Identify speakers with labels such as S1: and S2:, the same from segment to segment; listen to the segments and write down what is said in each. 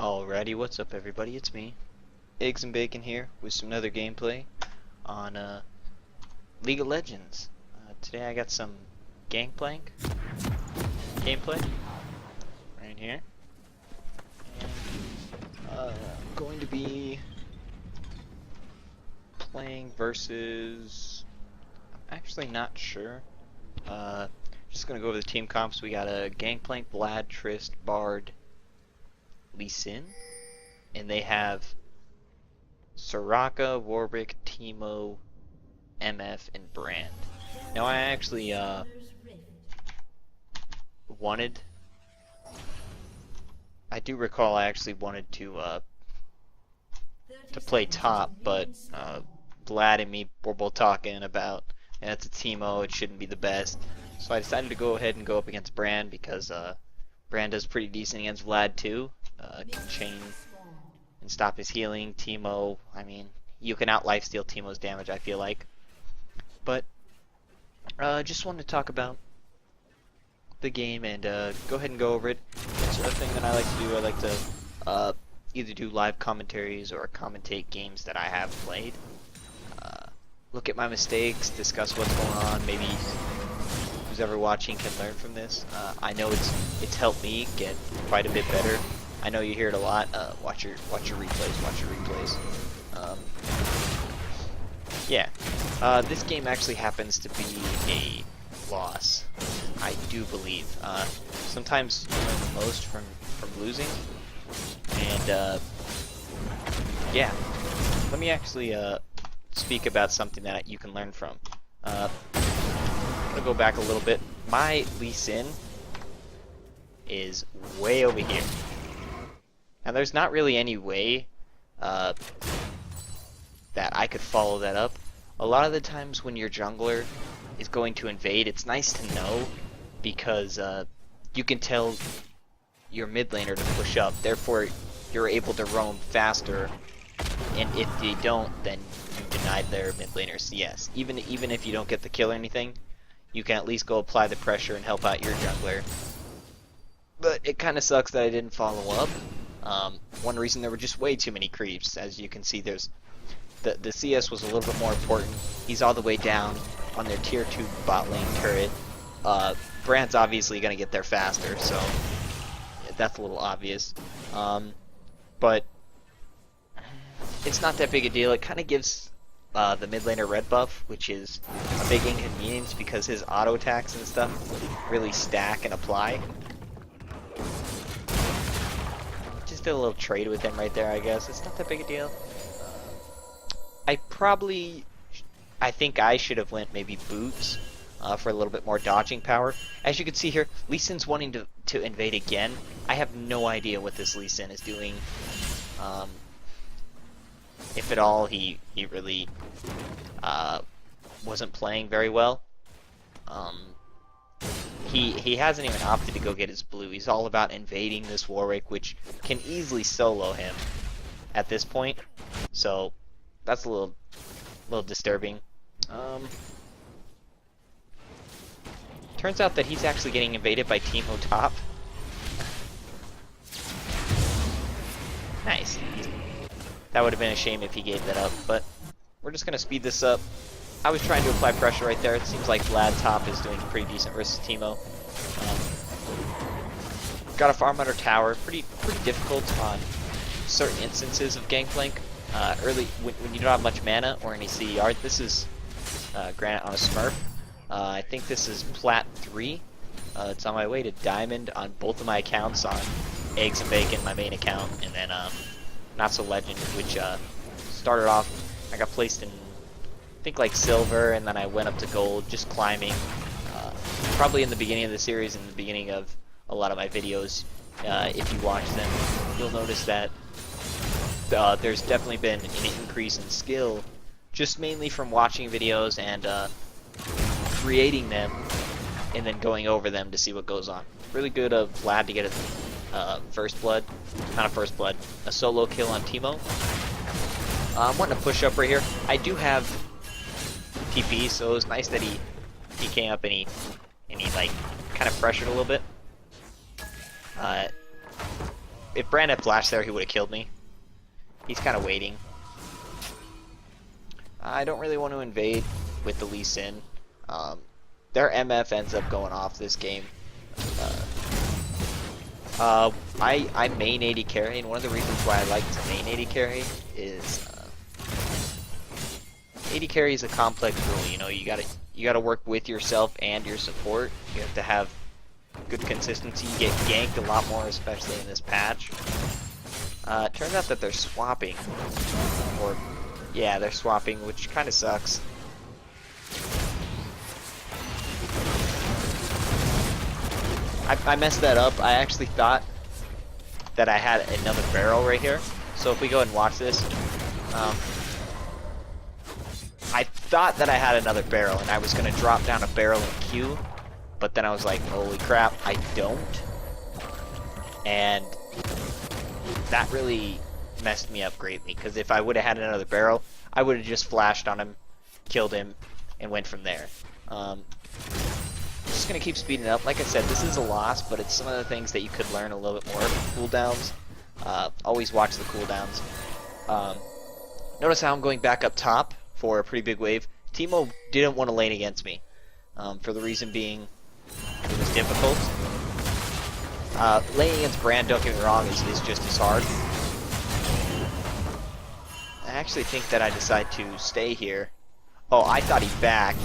S1: Alrighty, what's up everybody? It's me, Eggs and Bacon here with some other gameplay on League of Legends. Today I got some Gankplank gameplay right here. And I'm going to be playing versus... I'm actually not sure. Just gonna go over the team comps. We got a Gankplank, Vlad, Trist, Bard, Lee Sin, and they have Soraka, Warwick, Teemo, MF, and Brand. Now I actually I do recall I actually wanted to play top, but Vlad and me were both talking about, and it's a Teemo, it shouldn't be the best. So I decided to go ahead and go up against Brand because Brand does pretty decent against Vlad too. Can chain and stop his healing. Teemo, I mean, you can out lifesteal Teemo's damage, I feel like. But just wanted to talk about the game and go ahead and go over it. It's a thing that I like to do. I like to either do live commentaries or commentate games that I have played. Look at my mistakes, discuss what's going on. Maybe who's ever watching can learn from this. I know it's helped me get quite a bit better. I know you hear it a lot. Watch your replays. Yeah. This game actually happens to be a loss, I do believe. Sometimes you learn the most from losing, and yeah. Let me actually speak about something that you can learn from. I'm gonna go back a little bit. My Lee Sin is way over here. Now there's not really any way that I could follow that up. A lot of the times when your jungler is going to invade, it's nice to know because you can tell your mid laner to push up. Therefore, you're able to roam faster. And if they don't, then you denied their mid laner CS. Even if you don't get the kill or anything, you can at least go apply the pressure and help out your jungler. But it kind of sucks that I didn't follow up. One reason, there were just way too many creeps. As you can see, there's the CS was a little bit more important. He's all the way down on their tier 2 bot lane turret. Brand's obviously going to get there faster, so that's a little obvious. But it's not that big a deal. It kind of gives the mid laner red buff, which is a big inconvenience because his auto attacks and stuff really stack and apply. Just did a little trade with him right there, I guess. It's not that big a deal. I think I should have went maybe boots for a little bit more dodging power. As you can see here, Lee Sin's wanting to invade again. I have no idea what this Lee Sin is doing. If at all, he really wasn't playing very well. He hasn't even opted to go get his blue. He's all about invading this Warwick, which can easily solo him at this point. So that's a little disturbing. Turns out that he's actually getting invaded by Teemo top. Nice. That would have been a shame if he gave that up, but we're just gonna speed this up. I was trying to apply pressure right there. It seems like Vlad top is doing pretty decent versus Teemo. Got a farm under tower. Pretty difficult on certain instances of Gankplank. Early when you don't have much mana or any CER. This is granted on a Smurf. I think this is Plat 3. It's on my way to Diamond on both of my accounts, on Eggs and Bacon, my main account, and then Not So Legend, which started off, I got placed in, I think, like silver, and then I went up to gold, just climbing. Probably in the beginning of the series, in the beginning of a lot of my videos, if you watch them, you'll notice that there's definitely been an increase in skill, just mainly from watching videos and creating them, and then going over them to see what goes on. Really good of Vlad to get a first blood, not a first blood, a solo kill on Teemo. I'm wanting to push up right here. I do have TP, so it was nice that he came up and he like kind of pressured a little bit. if Brand had flashed there, he would have killed me. He's kind of waiting. I don't really want to invade with the Lee Sin. Their MF ends up going off this game. I main AD carry, and one of the reasons why I like to main AD carry is AD carry is a complex rule. You know, you gotta work with yourself and your support. You have to have good consistency. You get ganked a lot more, especially in this patch. It turns out that they're swapping, or yeah, they're swapping, which kind of sucks. I messed that up. I actually thought that I had another barrel right here. So if we go ahead and watch this, I thought that I had another barrel and I was going to drop down a barrel in Q, but then I was like, holy crap, I don't. And that really messed me up greatly, because if I would have had another barrel, I would have just flashed on him, killed him, and went from there. Just gonna keep speeding up. Like I said, this is a loss, but it's some of the things that you could learn a little bit more. Cooldowns. Always watch the cooldowns. Notice how I'm going back up top for a pretty big wave. Teemo didn't want to lane against me, for the reason being it was difficult. Laning against Brand, don't get me wrong, is just as hard. I actually think that I decide to stay here. Oh, I thought he backed.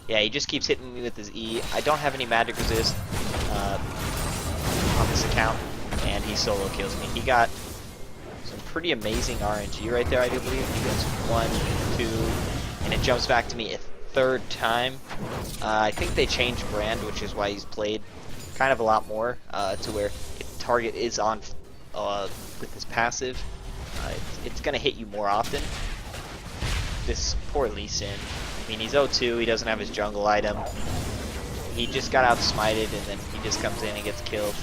S1: Yeah, he just keeps hitting me with his E. I don't have any magic resist on this account, and he solo kills me. He got some pretty amazing RNG right there, I do believe. He goes 1, 2, and it jumps back to me a third time. I think they changed Brand, which is why he's played kind of a lot more, to where if the target is on with his passive, it's going to hit you more often. This poor Lee Sin. I mean, he's 0-2, he doesn't have his jungle item. He just got outsmited, and then he just comes in and gets killed.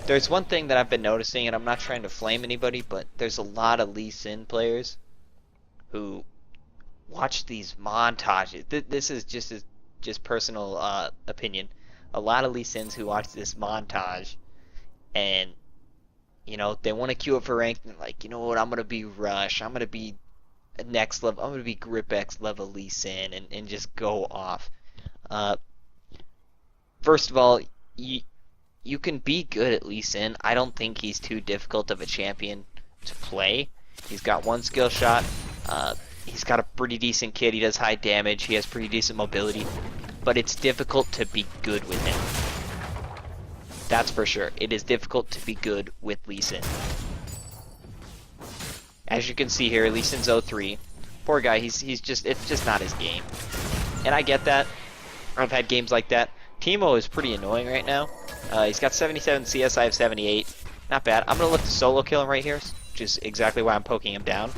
S1: There's one thing that I've been noticing, and I'm not trying to flame anybody, but there's a lot of Lee Sin players who watch these montages. This is just personal opinion. A lot of Lee Sins who watch this montage, and you know, they want to queue up for rank, and like, you know what, I'm going to be Rush, I'm going to be next level, I'm going to be Grip X level Lee Sin, and just go off. First of all, you can be good at Lee Sin. I don't think he's too difficult of a champion to play. He's got one skill shot, he's got a pretty decent kit, he does high damage, he has pretty decent mobility, but it's difficult to be good with him. That's for sure. It is difficult to be good with Lee Sin. As you can see here, Lee Sin's 0-3. Poor guy, it's just not his game. And I get that. I've had games like that. Teemo is pretty annoying right now. He's got 77 CS, I have 78. Not bad. I'm gonna look to solo kill him right here, which is exactly why I'm poking him down.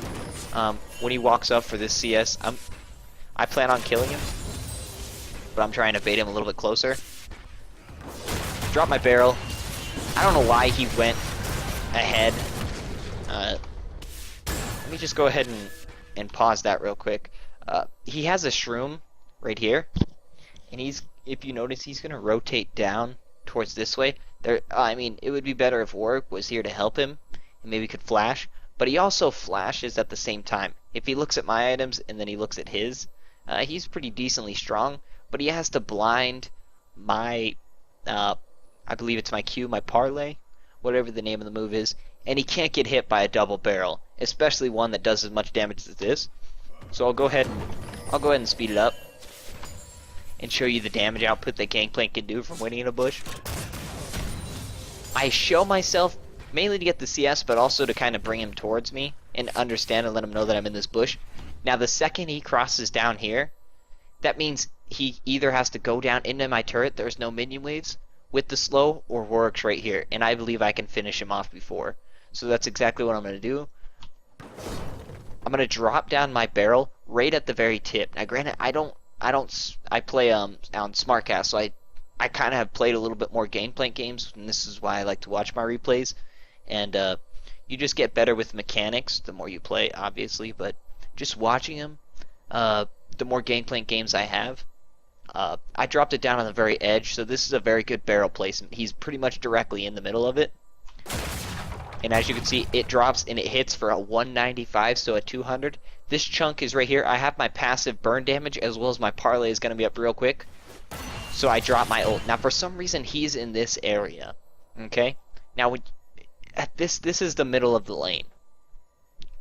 S1: When he walks up for this CS, I plan on killing him, but I'm trying to bait him a little bit closer. Drop my barrel. I don't know why he went ahead. Let me just go ahead and pause that real quick. He has a shroom right here, and if you notice, he's gonna rotate down towards this way. I mean, it would be better if Warwick was here to help him, and maybe could flash, but he also flashes at the same time. If he looks at my items and then he looks at his, he's pretty decently strong, but he has to blind my I believe it's my Q, my parlay, whatever the name of the move is, and he can't get hit by a double barrel, especially one that does as much damage as this. So I'll go ahead and speed it up and show you the damage output that Gankplank can do from winning in a bush. I show myself mainly to get the CS, but also to kind of bring him towards me and understand and let him know that I'm in this bush. Now the second he crosses down here, that means he either has to go down into my turret, there's no minion waves, with the slow, or Warwick's right here, and I believe I can finish him off before. So that's exactly what I'm going to do. I'm going to drop down my barrel right at the very tip. Now granted, I play on SmartCast, so I kind of have played a little bit more Gankplank games, and this is why I like to watch my replays. And you just get better with mechanics the more you play, obviously, but just watching him, the more Gankplank games I have, I dropped it down on the very edge, so this is a very good barrel placement. He's pretty much directly in the middle of it. And as you can see, it drops and it hits for a 195, so a 200. This chunk is right here. I have my passive burn damage as well as my parlay is going to be up real quick. So I drop my ult. Now for some reason he's in this area. Okay? Now this is the middle of the lane.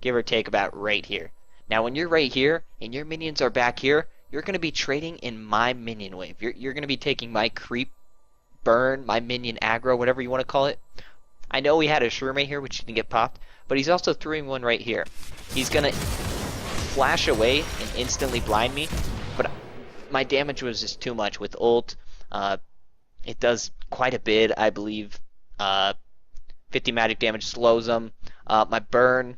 S1: Give or take about right here. Now when you're right here and your minions are back here, you're going to be trading in my minion wave. You're going to be taking my creep, burn, my minion aggro, whatever you want to call it. I know he had a shroom right here, which didn't get popped, but he's also throwing one right here. He's going to flash away and instantly blind me, but my damage was just too much with ult. It does quite a bit, I believe. 50 magic damage slows him. My burn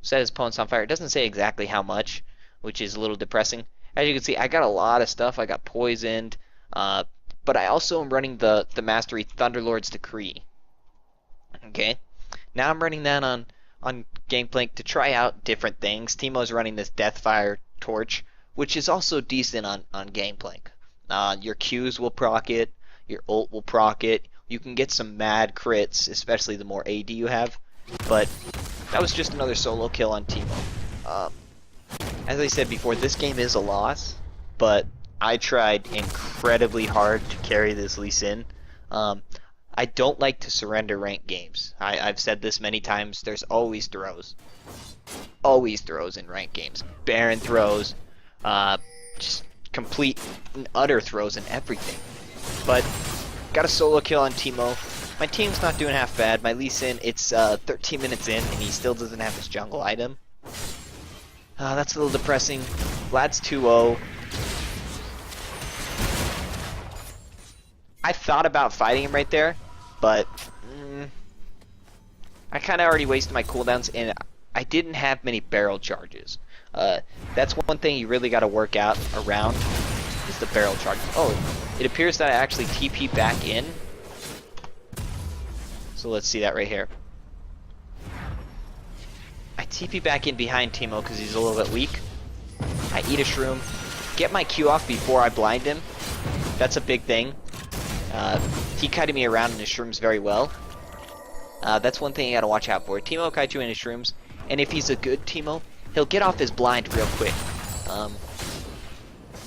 S1: set his opponents on fire. It doesn't say exactly how much, which is a little depressing. As you can see, I got a lot of stuff. I got poisoned, but I also am running the Mastery Thunderlord's Decree. Okay, now I'm running that on Gankplank to try out different things. Teemo's running this Deathfire Torch, which is also decent on Gankplank. Your Qs will proc it, your ult will proc it. You can get some mad crits, especially the more AD you have. But that was just another solo kill on Teemo. As I said before, this game is a loss, but I tried incredibly hard to carry this Lee Sin. I don't like to surrender ranked games. I've said this many times. There's always throws. Always throws in ranked games. Baron throws. Just complete and utter throws in everything. But got a solo kill on Teemo. My team's not doing half bad. My Lee Sin, it's 13 minutes in, and he still doesn't have his jungle item. That's a little depressing. Vlad's 2-0. I thought about fighting him right there, but I kind of already wasted my cooldowns, and I didn't have many barrel charges. That's one thing you really got to work out around, is the barrel charges. Oh, it appears that I actually TP back in. So let's see that right here. I TP back in behind Teemo because he's a little bit weak. I eat a shroom. Get my Q off before I blind him. That's a big thing. He kited me around in his shrooms very well. That's one thing you gotta watch out for. Teemo kite you in his shrooms, and if he's a good Teemo, he'll get off his blind real quick.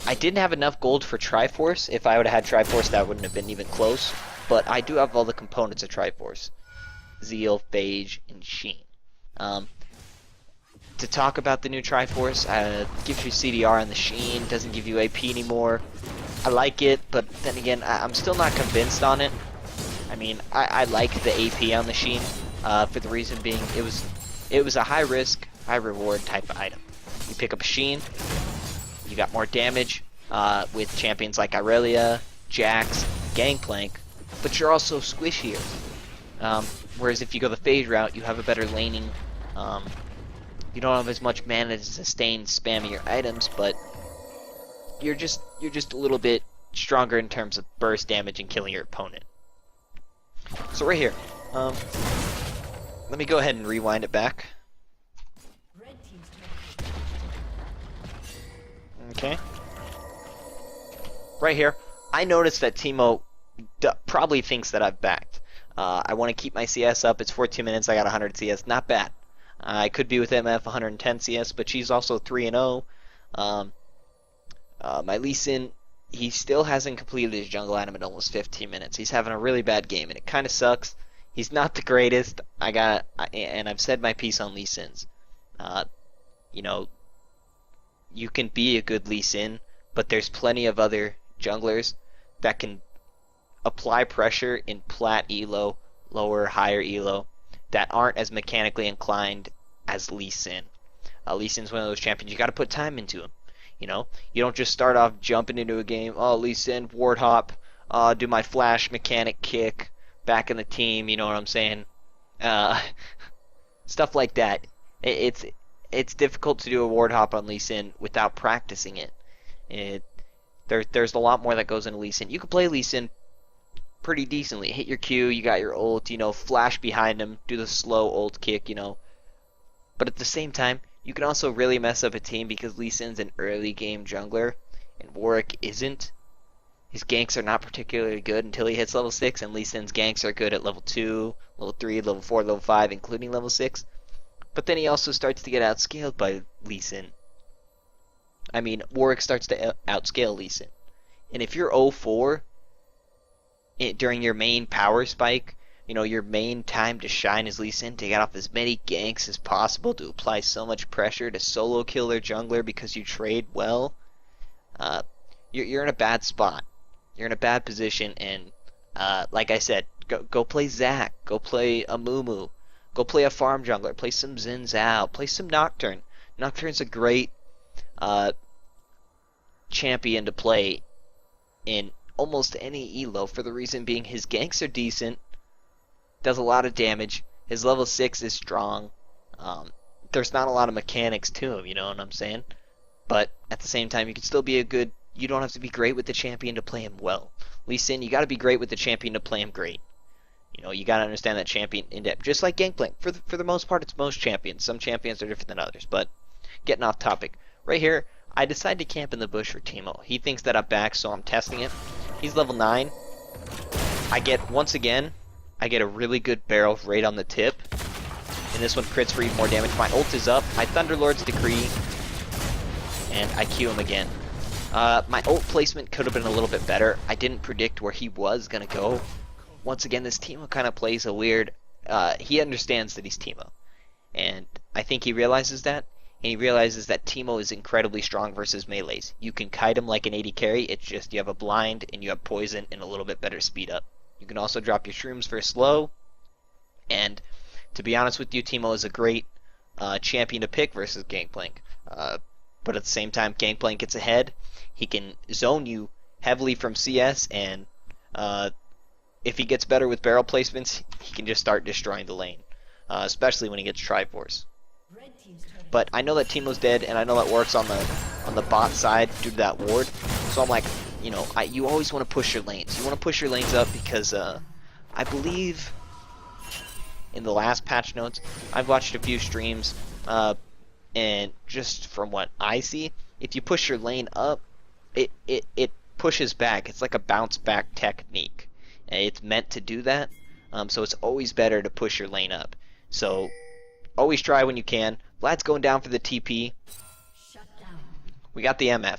S1: I didn't have enough gold for Triforce. If I would have had Triforce, that wouldn't have been even close. But I do have all the components of Triforce. Zeal, Phage, and Sheen. To talk about the new Triforce, gives you CDR on the Sheen, doesn't give you AP anymore. I like it, but then again, I'm still not convinced on it. I mean, I like the AP on the Sheen, for the reason being it was a high risk, high reward type of item. You pick up a Sheen, you got more damage with champions like Irelia, Jax, Gankplank, but you're also squishier. Whereas if you go the Phage route, you have a better laning. You don't have as much mana to sustain spamming your items, but you're just a little bit stronger in terms of burst damage and killing your opponent. So right here, let me go ahead and rewind it back. Okay. Right here, I noticed that Teemo probably thinks that I've backed. I want to keep my CS up. It's 14 minutes. I got 100 CS. Not bad. I could be with MF 110 CS, but she's also 3-0. My Lee Sin, he still hasn't completed his jungle item in almost 15 minutes. He's having a really bad game, and it kind of sucks. He's not the greatest. And I've said my piece on Lee Sins. You know, you can be a good Lee Sin, but there's plenty of other junglers that can apply pressure in plat elo, lower, higher elo, that aren't as mechanically inclined as Lee Sin. Lee Sin's one of those champions, you gotta put time into him. You know, you don't just start off jumping into a game, oh, Lee Sin, ward hop, do my flash mechanic kick, back in the team, you know what I'm saying? Stuff like that. It's difficult to do a ward hop on Lee Sin without practicing it. There's a lot more that goes into Lee Sin. You can play Lee Sin pretty decently. Hit your Q, you got your ult, you know, flash behind him, do the slow ult kick, you know. But at the same time, you can also really mess up a team because Lee Sin's an early game jungler, and Warwick isn't. His ganks are not particularly good until he hits level 6, and Lee Sin's ganks are good at level 2, level 3, level 4, level 5, including level 6. But then he also starts to get outscaled by Lee Sin. I mean, Warwick starts to outscale Lee Sin. And if you're 0-4 during your main power spike, you know, your main time to shine is Lee Sin, to get off as many ganks as possible, to apply so much pressure to solo kill their jungler because you trade well, you're in a bad spot. You're in a bad position, and like I said, go play Zac, go play a Mumu, go play a farm jungler, play some Xin Zhao, play some Nocturne. Nocturne's a great champion to play in almost any elo, for the reason being his ganks are decent, does a lot of damage, his level 6 is strong, there's not a lot of mechanics to him, you know what I'm saying? But at the same time, you can still be a good, you don't have to be great with the champion to play him well. Lee Sin, you got to be great with the champion to play him great. You know, you got to understand that champion in depth, just like Gankplank. For the most part, it's most champions. Some champions are different than others, but getting off topic. Right here, I decide to camp in the bush for Teemo. He thinks that I'm back, so I'm testing it. He's level 9. Once again, I get a really good barrel right on the tip. And this one crits for even more damage. My ult is up. I Thunderlord's Decree. And I Q him again. My ult placement could have been a little bit better. I didn't predict where he was going to go. Once again, this Teemo kind of plays a weird... he understands that he's Teemo. And I think he realizes that. And he realizes that Teemo is incredibly strong versus melees. You can kite him like an 80 carry. It's just you have a blind and you have poison and a little bit better speed up. You can also drop your shrooms for slow. And to be honest with you, Teemo is a great champion to pick versus Gankplank. But at the same time, Gankplank gets ahead. He can zone you heavily from CS, and if he gets better with barrel placements, he can just start destroying the lane, especially when he gets Triforce. But I know that Teemo's dead, and I know that Warwick's on the bot side due to that ward. So I'm like, you know, you always want to push your lanes. You want to push your lanes up because I believe in the last patch notes, I've watched a few streams, and just from what I see, if you push your lane up, it pushes back. It's like a bounce back technique. And it's meant to do that. So it's always better to push your lane up. So always try when you can. Vlad's going down for the TP. We got the MF.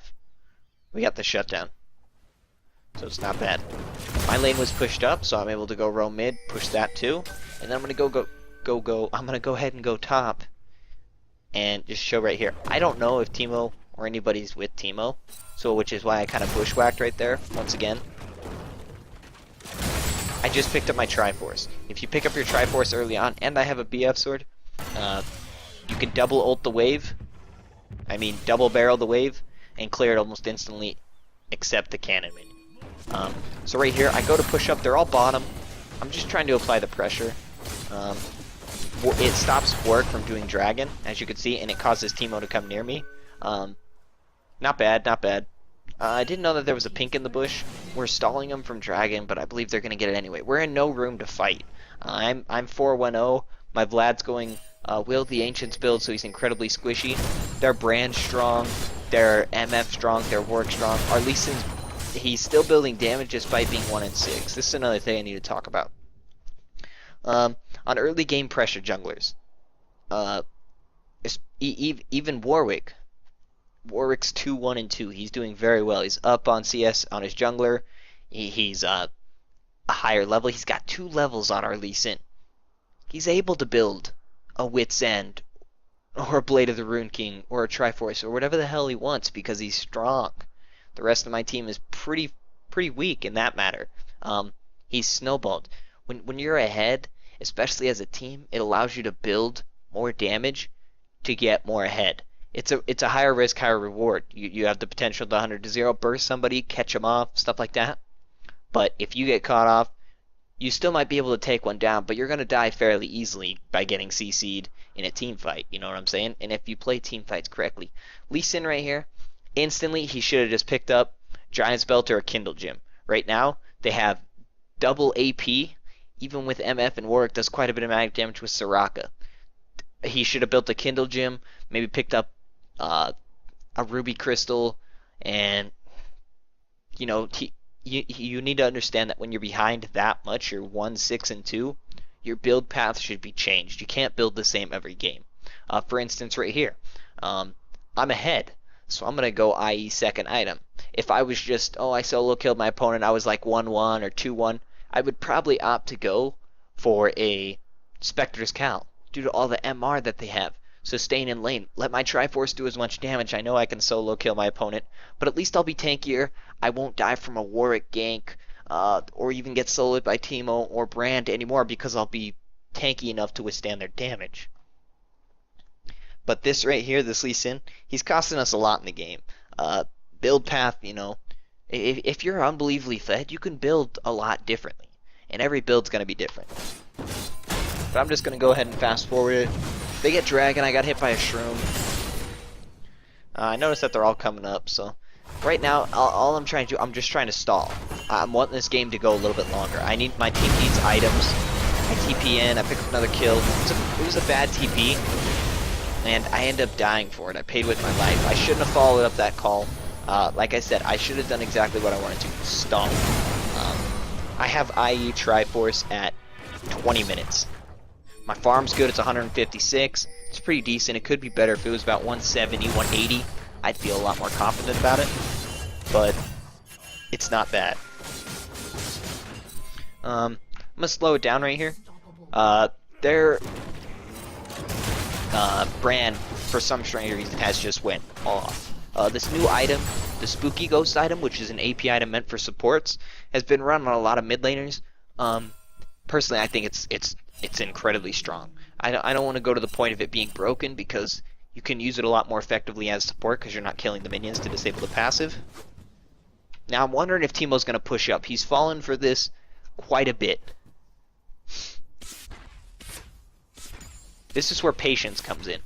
S1: We got the shutdown. So it's not bad. My lane was pushed up, so I'm able to go roam mid, push that too. And then I'm gonna I'm gonna go ahead and go top. And just show right here. I don't know if Teemo or anybody's with Teemo, so which is why I kind of bushwhacked right there once again. I just picked up my Triforce. If you pick up your Triforce early on, and I have a BF sword, you can double ult the wave. I mean double barrel the wave and clear it almost instantly, except the cannon minion. So right here, I go to push up. They're all bottom. I'm just trying to apply the pressure. It stops Warwick from doing Dragon, as you can see, and it causes Teemo to come near me. Not bad, not bad. I didn't know that there was a pink in the bush. We're stalling them from Dragon, but I believe they're going to get it anyway. We're in no room to fight. I'm 4-1-0. My Vlad's going Will the Ancients build, so he's incredibly squishy. Their Brand strong. Their MF strong. Their Warwick strong. Our Lee Sin's, he's still building damage despite being 1-6. This is another thing I need to talk about. On early game pressure junglers, even Warwick's 2-1-2. He's doing very well. He's up on CS on his jungler. He's a higher level. He's got 2 levels on our Lee Sin. He's able to build a Wit's End or a Blade of the Rune King or a Triforce or whatever the hell he wants because he's strong. The rest of my team is pretty weak in that matter. He's snowballed. When you're ahead, especially as a team, it allows you to build more damage to get more ahead. It's a higher risk, higher reward. You have the potential to 100-0 burst somebody, catch them off, stuff like that. But if you get caught off, you still might be able to take one down, but you're going to die fairly easily by getting CC'd in a team fight. You know what I'm saying? And if you play team fights correctly. Lee Sin right here, instantly he should have just picked up Giant's Belt or a Kindle Gem. Right now, they have double AP. Even with MF and Warwick, does quite a bit of magic damage with Soraka. He should have built a Kindle Gem, maybe picked up a Ruby Crystal, and you know, you need to understand that when you're behind that much, you're 1-6-2, your build path should be changed. You can't build the same every game. For instance, right here, I'm ahead, so I'm gonna go IE second item. If I was just, oh, I solo killed my opponent, I was like 1-1 or 2-1, I would probably opt to go for a Spectre's Cal due to all the MR that they have. So staying in lane, let my Triforce do as much damage. I know I can solo kill my opponent, but at least I'll be tankier. I won't die from a Warwick gank, or even get soloed by Teemo or Brand anymore because I'll be tanky enough to withstand their damage. But this right here, this Lee Sin, he's costing us a lot in the game. Build path, you know, if you're unbelievably fed, you can build a lot differently. And every build's going to be different. But I'm just going to go ahead and fast forward it. They get Dragon, I got hit by a Shroom. I noticed that they're all coming up, so... Right now, all I'm trying to do, I'm just trying to stall. I'm wanting this game to go a little bit longer. My team needs items. I TP in, I pick up another kill. It was a bad TP, and I end up dying for it. I paid with my life. I shouldn't have followed up that call. Like I said, I should have done exactly what I wanted to, stall. I have IE Triforce at 20 minutes. My farm's good, it's 156. It's pretty decent. It could be better if it was about 170, 180. I'd feel a lot more confident about it. But it's not bad. I'm gonna slow it down right here. Their brand, for some strange reason, has just went off. This new item, the Spooky Ghost item, which is an AP item meant for supports, has been run on a lot of mid laners. Personally, I think it's incredibly strong. I don't want to go to the point of it being broken because you can use it a lot more effectively as support because you're not killing the minions to disable the passive. Now I'm wondering if Teemo's going to push up. He's fallen for this quite a bit. This is where patience comes in.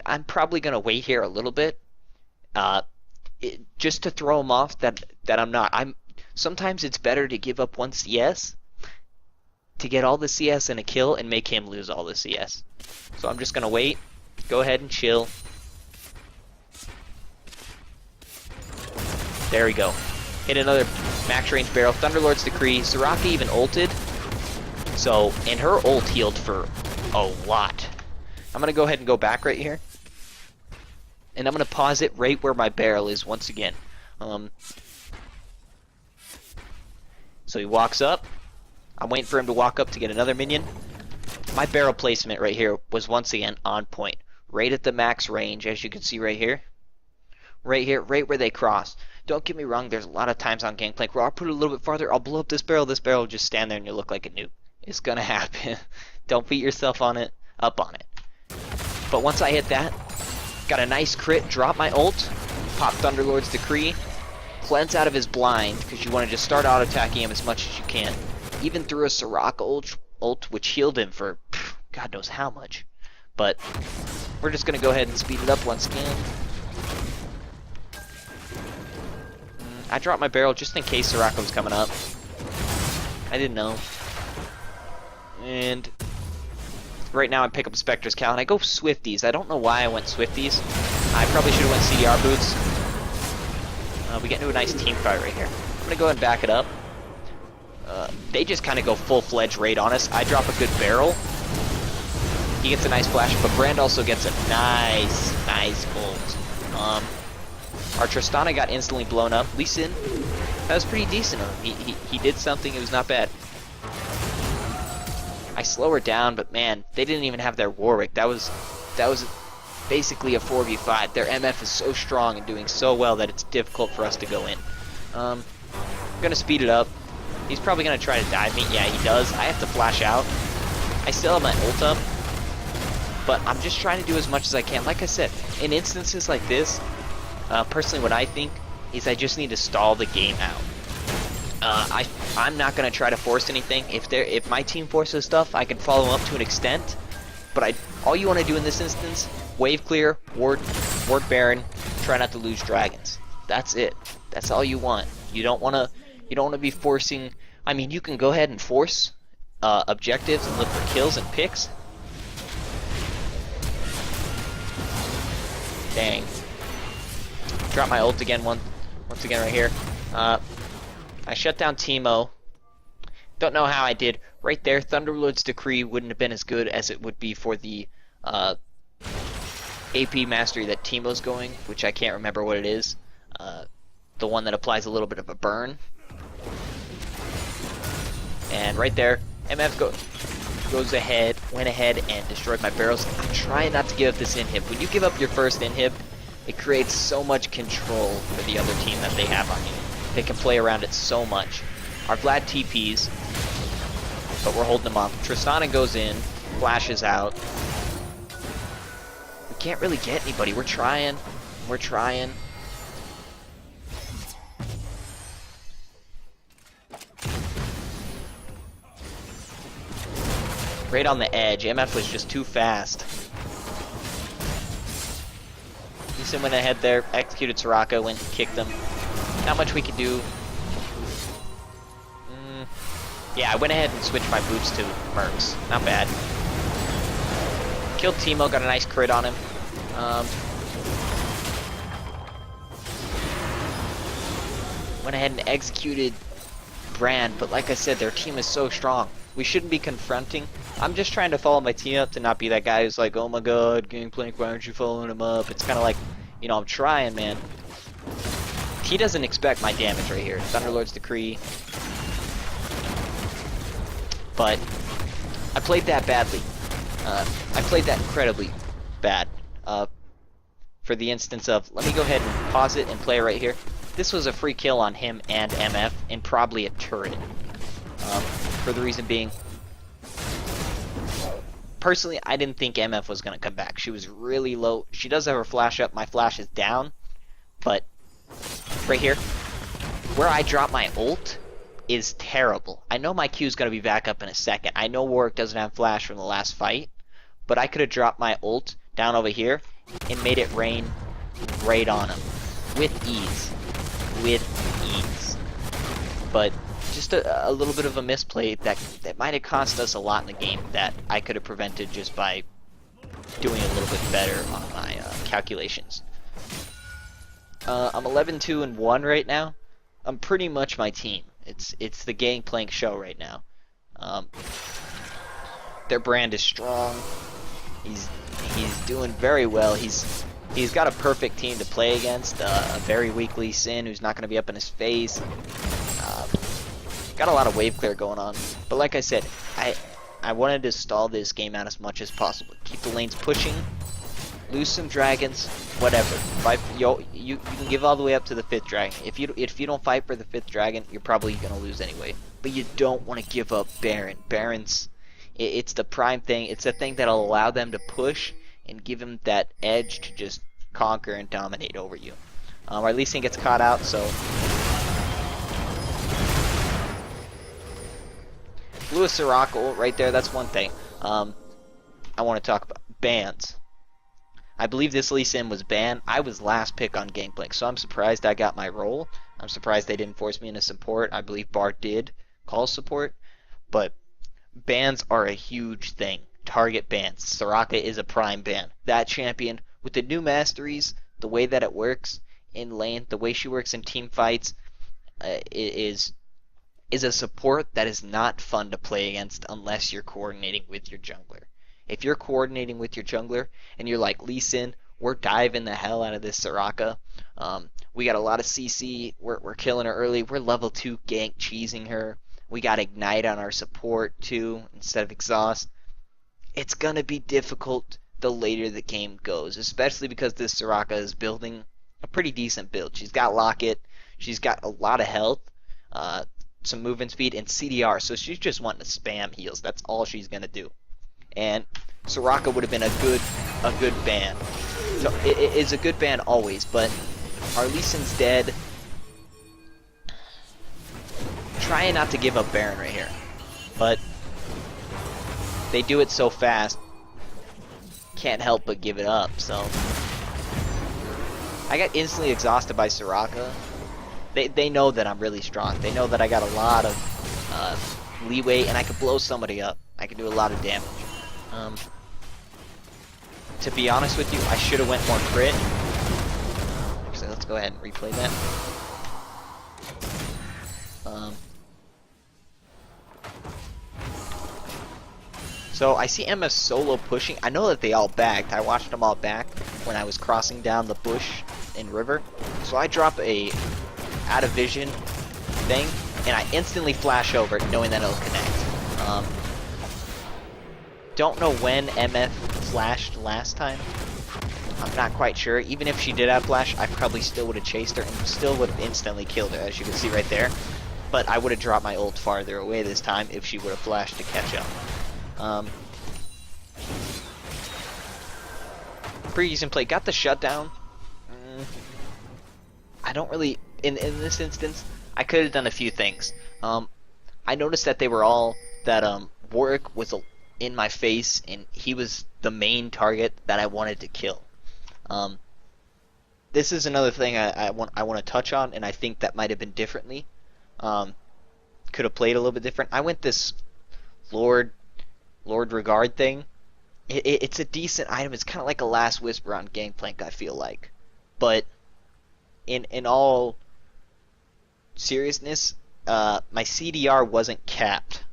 S1: I'm probably going to wait here a little bit, just to throw him off that I'm not. Sometimes it's better to give up one CS to get all the CS in a kill and make him lose all the CS. So I'm just going to wait. Go ahead and chill. There we go. Hit another max range barrel. Thunderlord's Decree. Soraka even ulted. So, and her ult healed for a lot. I'm going to go ahead and go back right here. And I'm going to pause it right where my barrel is once again. So he walks up. I'm waiting for him to walk up to get another minion. My barrel placement right here was once again on point. Right at the max range, as you can see right here. Right here, right where they cross. Don't get me wrong, there's a lot of times on Gankplank where I'll put it a little bit farther, I'll blow up this barrel will just stand there and you look like a noob. It's gonna happen. Don't beat yourself on it, up on it. But once I hit that, got a nice crit, drop my ult, pop Thunderlord's Decree, cleanse out of his blind, because you want to just start auto-attacking him as much as you can. Even through a Soraka ult, which healed him for God knows how much. But we're just going to go ahead and speed it up once again. I dropped my barrel just in case Soraka was coming up. I didn't know. And right now I pick up a Spectre's Cal and I go Swifties. I don't know why I went Swifties. I probably should have went CDR boots. We get into a nice team fight right here. I'm going to go ahead and back it up. They just kind of go full-fledged raid on us. I drop a good barrel. He gets a nice flash, but Brand also gets a nice ult. Our Tristana got instantly blown up. Lee Sin, that was pretty decent of him. He did something, it was not bad. I slow her down, but man, they didn't even have their Warwick. That was basically a 4v5. Their MF is so strong and doing so well that it's difficult for us to go in. I'm gonna speed it up. He's probably gonna try to dive me. Yeah, he does. I have to flash out. I still have my ult up, but I'm just trying to do as much as I can. Like I said, in instances like this, personally what I think is I just need to stall the game out. I'm not gonna try to force anything. If my team forces stuff, I can follow up to an extent. But all you want to do in this instance, wave clear, ward Baron, try not to lose dragons. That's it. That's all you want. You don't want to be forcing. I mean, you can go ahead and force objectives and look for kills and picks. Dang. Drop my ult again once again right here. I shut down Teemo. Don't know how I did. Right there, Thunderlord's Decree wouldn't have been as good as it would be for the AP Mastery that Teemo's going, which I can't remember what it is. The one that applies a little bit of a burn. And right there, MF went ahead and destroyed my barrels. I'm trying not to give up this inhib. When you give up your first inhib, it creates so much control for the other team that they have on you. They can play around it so much. Our Vlad TPs, but we're holding them off. Tristana goes in, flashes out. We can't really get anybody. We're trying. We're trying. Right on the edge. MF was just too fast. Leeson went ahead there, executed Soraka, went and kicked him. Not much we could do. Yeah, I went ahead and switched my boots to Mercs. Not bad. Killed Teemo, got a nice crit on him. Went ahead and executed Brand, but like I said, their team is so strong. We shouldn't be confronting. I'm just trying to follow my team up to not be that guy who's like, oh my god, Gankplank, why aren't you following him up? It's kind of like, you know, I'm trying, man. He doesn't expect my damage right here. Thunderlord's Decree. But I played that badly. I played that incredibly bad. For the instance of, let me go ahead and pause it and play right here. This was a free kill on him and MF, and probably a turret. For the reason being, personally, I didn't think MF was going to come back. She was really low. She does have her flash up. My flash is down. But right here, where I drop my ult is terrible. I know my Q is going to be back up in a second. I know Warwick doesn't have flash from the last fight, but I could have dropped my ult down over here and made it rain right on him with ease. With ease. But just a little bit of a misplay that might have cost us a lot in the game that I could have prevented just by doing a little bit better on my calculations. I'm 11-2-1 right now. I'm pretty much my team. It's the Gankplank show right now. Their brand is strong. He's doing very well. He's got a perfect team to play against. A very weak Lee Sin who's not going to be up in his face. Got a lot of wave clear going on. But like I said, I wanted to stall this game out as much as possible. Keep the lanes pushing. Lose some dragons. Whatever. You can give all the way up to the 5th dragon. If you don't fight for the 5th dragon, you're probably going to lose anyway. But you don't want to give up Baron. Baron's... It's the prime thing. It's the thing that'll allow them to push and give them that edge to just conquer and dominate over you. Our Lee Sin gets caught out, so... Blew a Soraka ult right there, that's one thing. I want to talk about bans. I believe this Lee Sin was banned. I was last pick on Gankplank, so I'm surprised I got my role. I'm surprised they didn't force me into support. I believe Bart did call support, but bans are a huge thing. Target bans. Soraka is a prime ban. That champion, with the new masteries, the way that it works in lane, the way she works in team fights, is a support that is not fun to play against unless you're coordinating with your jungler. If you're coordinating with your jungler and you're like, Lee Sin, we're diving the hell out of this Soraka. We got a lot of CC. We're killing her early. We're level 2 gank cheesing her. We got Ignite on our support too instead of Exhaust. It's going to be difficult the later the game goes, especially because this Soraka is building a pretty decent build. She's got Locket. She's got a lot of health, some movement speed, and CDR. So she's just wanting to spam heals. That's all she's going to do. And Soraka would have been a good ban. So it is a good ban always, but our Lee Sin's dead. Trying not to give up Baron right here, but they do it so fast. Can't help but give it up. So I got instantly exhausted by Soraka. They know that I'm really strong. They know that I got a lot of leeway and I could blow somebody up. I could do a lot of damage. To be honest with you, I should have went more crit. Actually, let's go ahead and replay that. So I see MS solo pushing. I know that they all backed. I watched them all back when I was crossing down the bush in river. So I drop a out of vision thing, and I instantly flash over, knowing that it'll connect. Don't know when MF flashed last time. I'm not quite sure. Even if she did have flash, I probably still would have chased her and still would have instantly killed her, as you can see right there. But I would have dropped my ult farther away this time if she would have flashed to catch up. Pretty decent play. Got the shutdown. I don't really... In this instance, I could have done a few things. I noticed that they were all... That Warwick was in my face, and he was the main target that I wanted to kill. This is another thing I want to touch on, and I think that might have been differently. Could have played a little bit different. I went this Lord Regard thing. It's a decent item. It's kind of like a last whisper on Gankplank, I feel like. But in all seriousness, my CDR wasn't capped.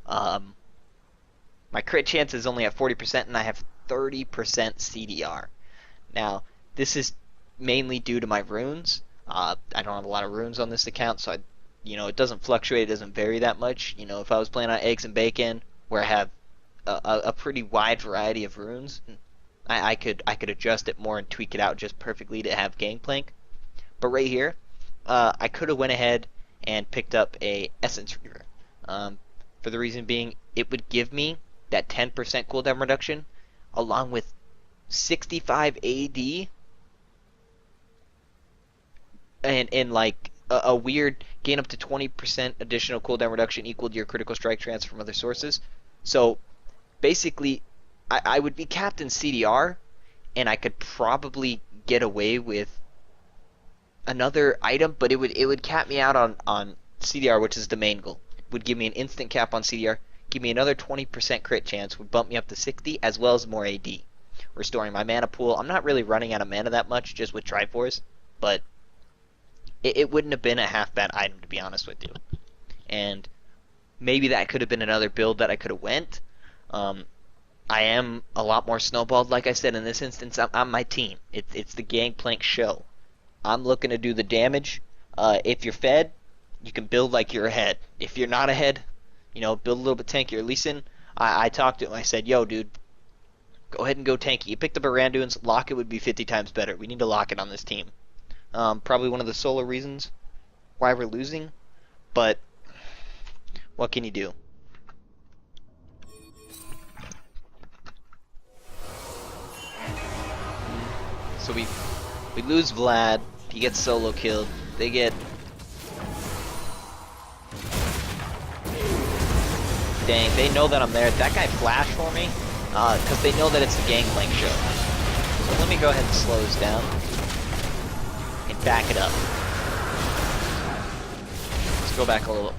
S1: My crit chance is only at 40%, and I have 30% CDR. Now, this is mainly due to my runes. I don't have a lot of runes on this account, so it doesn't fluctuate, it doesn't vary that much. If I was playing on Eggs and Bacon, where I have a pretty wide variety of runes, I could adjust it more and tweak it out just perfectly to have Gankplank. But right here, I could have went ahead and picked up a Essence Reaver. For the reason being, it would give me that 10% cooldown reduction, along with 65 AD, and like a weird gain up to 20% additional cooldown reduction equal to your critical strike transfer from other sources. So basically, I would be capped in CDR, and I could probably get away with another item, but it would cap me out on CDR, which is the main goal. Would give me an instant cap on CDR, give me another 20% crit chance, would bump me up to 60, as well as more AD. Restoring my mana pool. I'm not really running out of mana that much, just with Triforce, but it wouldn't have been a half bad item, to be honest with you. And maybe that could have been another build that I could have went. I am a lot more snowballed, like I said. In this instance, I'm my team. It's the Gankplank show. I'm looking to do the damage. If you're fed, you can build like you're ahead. If you're not ahead, build a little bit tankier. Lee Sin, I talked to him. I said, yo, dude, go ahead and go tanky. You picked up a Randuin's. Lock it would be 50 times better. We need to lock it on this team. Probably one of the solo reasons why we're losing. But what can you do? So we lose Vlad. He gets solo killed. They get... Dang, they know that I'm there. That guy flashed for me, because they know that it's the Gankplank show. So let me go ahead and slow this down and back it up. Let's go back a little.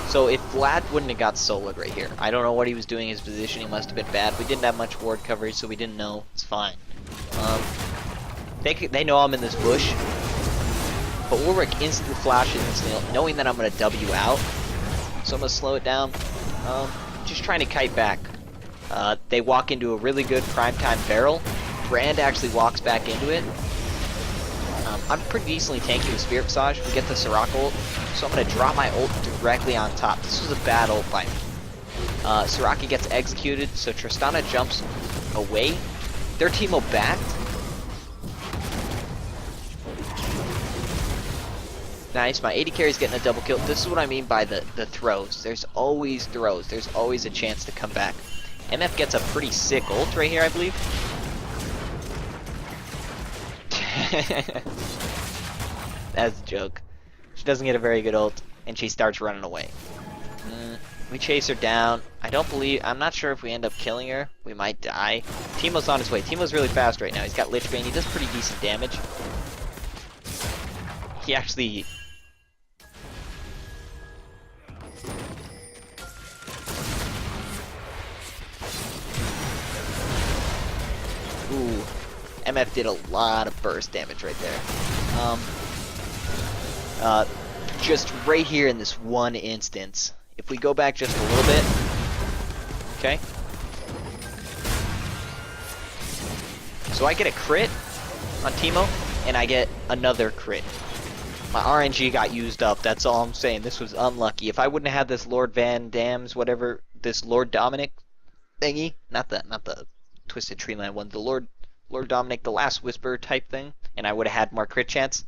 S1: So if Vlad wouldn't have got soloed right here, I don't know what he was doing. His positioning must have been bad. We didn't have much ward coverage, so we didn't know. It's fine. They know I'm in this bush, but Warwick instantly flashes instantly, knowing that I'm going to W out. So I'm going to slow it down. Just trying to kite back. They walk into a really good primetime barrel. Brand actually walks back into it. I'm pretty decently tanky with Spirit Visage. We get the Soraka ult, so I'm going to drop my ult directly on top. This was a bad ult by me. Soraka gets executed, so Tristana jumps away. Their team backed. Nice, my AD carry's getting a double kill. This is what I mean by the throws. There's always throws. There's always a chance to come back. MF gets a pretty sick ult right here, I believe. That's a joke. She doesn't get a very good ult, and she starts running away. We chase her down. I'm not sure if we end up killing her. We might die. Teemo's on his way. Teemo's really fast right now. He's got Lich Bane. He does pretty decent damage. He actually... Ooh, MF did a lot of burst damage right there. just right here in this one instance. If we go back just a little bit, okay. So I get a crit on Teemo, and I get another crit. My RNG got used up, that's all I'm saying. This was unlucky. If I wouldn't have had this Lord Van Dam's whatever, this Lord Dominic thingy, not the Twisted Treeland one, the Lord Dominic, the Last Whisper type thing, and I would have had more crit chance,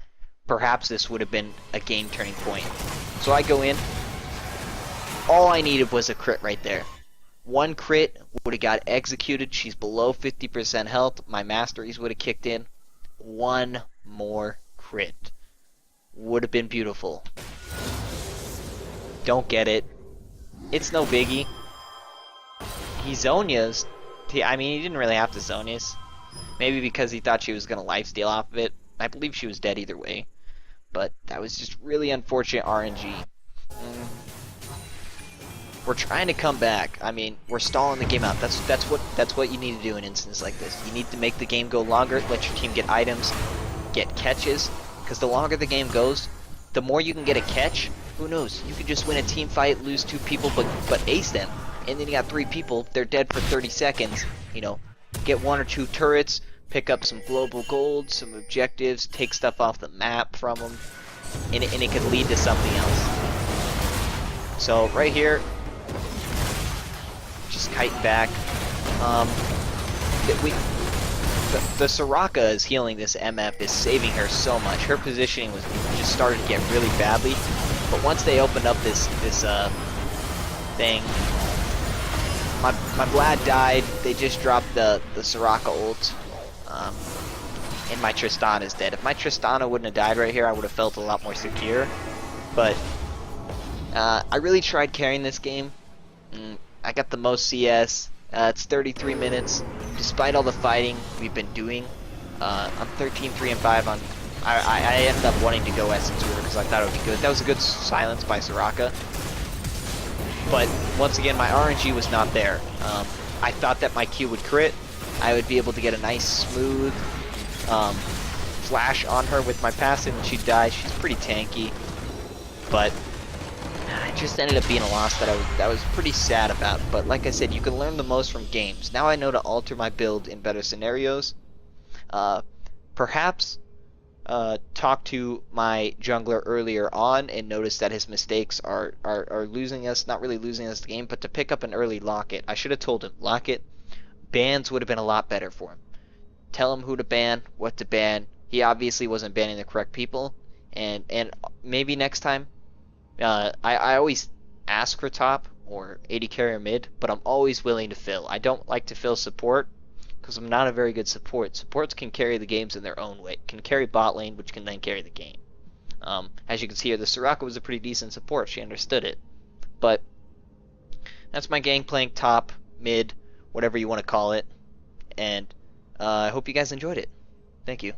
S1: perhaps this would have been a game turning point. So I go in, all I needed was a crit right there. One crit would have got executed, she's below 50% health, my masteries would have kicked in. One more crit. Would have been beautiful. Don't get it. It's no biggie. He Zhonya's. I mean, he didn't really have to Zhonya's. Maybe because he thought she was going to lifesteal off of it. I believe she was dead either way. But that was just really unfortunate RNG. We're trying to come back. I mean, we're stalling the game out. That's what you need to do in instances like this. You need to make the game go longer, let your team get items, get catches. Because the longer the game goes, the more you can get a catch. Who knows? You could just win a team fight, lose 2 people, but ace them. And then you got 3 people, they're dead for 30 seconds. You know, get 1 or 2 turrets, pick up some global gold, some objectives, take stuff off the map from them, and it could lead to something else. So right here, just kiting back. The Soraka is healing this MF, is saving her so much. Her positioning was just started to get really badly, but once they opened up this thing, my Vlad died. They just dropped the Soraka ult, and my Tristana is dead. If my Tristana wouldn't have died right here, I would have felt a lot more secure. But I really tried carrying this game. I got the most CS. It's 33 minutes. Despite all the fighting we've been doing, I'm 13, 3, and 5 on. I ended up wanting to go Essence River because I thought it would be good. That was a good silence by Soraka. But once again, my RNG was not there. I thought that my Q would crit. I would be able to get a nice smooth flash on her with my passive, and she'd die. She's pretty tanky, but it just ended up being a loss that I was pretty sad about. But like I said, you can learn the most from games. Now I know to alter my build in better scenarios. Perhaps talk to my jungler earlier on and notice that his mistakes are losing us, not really losing us the game, but to pick up an early locket. I should have told him, locket, bans would have been a lot better for him. Tell him who to ban, what to ban. He obviously wasn't banning the correct people, and maybe next time, I always ask for top or AD carry or mid, but I'm always willing to fill. I don't like to fill support, because I'm not a very good support. Supports can carry the games in their own way. Can carry bot lane, which can then carry the game. As you can see here, the Soraka was a pretty decent support. She understood it. But that's my Gankplank top, mid, whatever you want to call it. And I hope you guys enjoyed it. Thank you.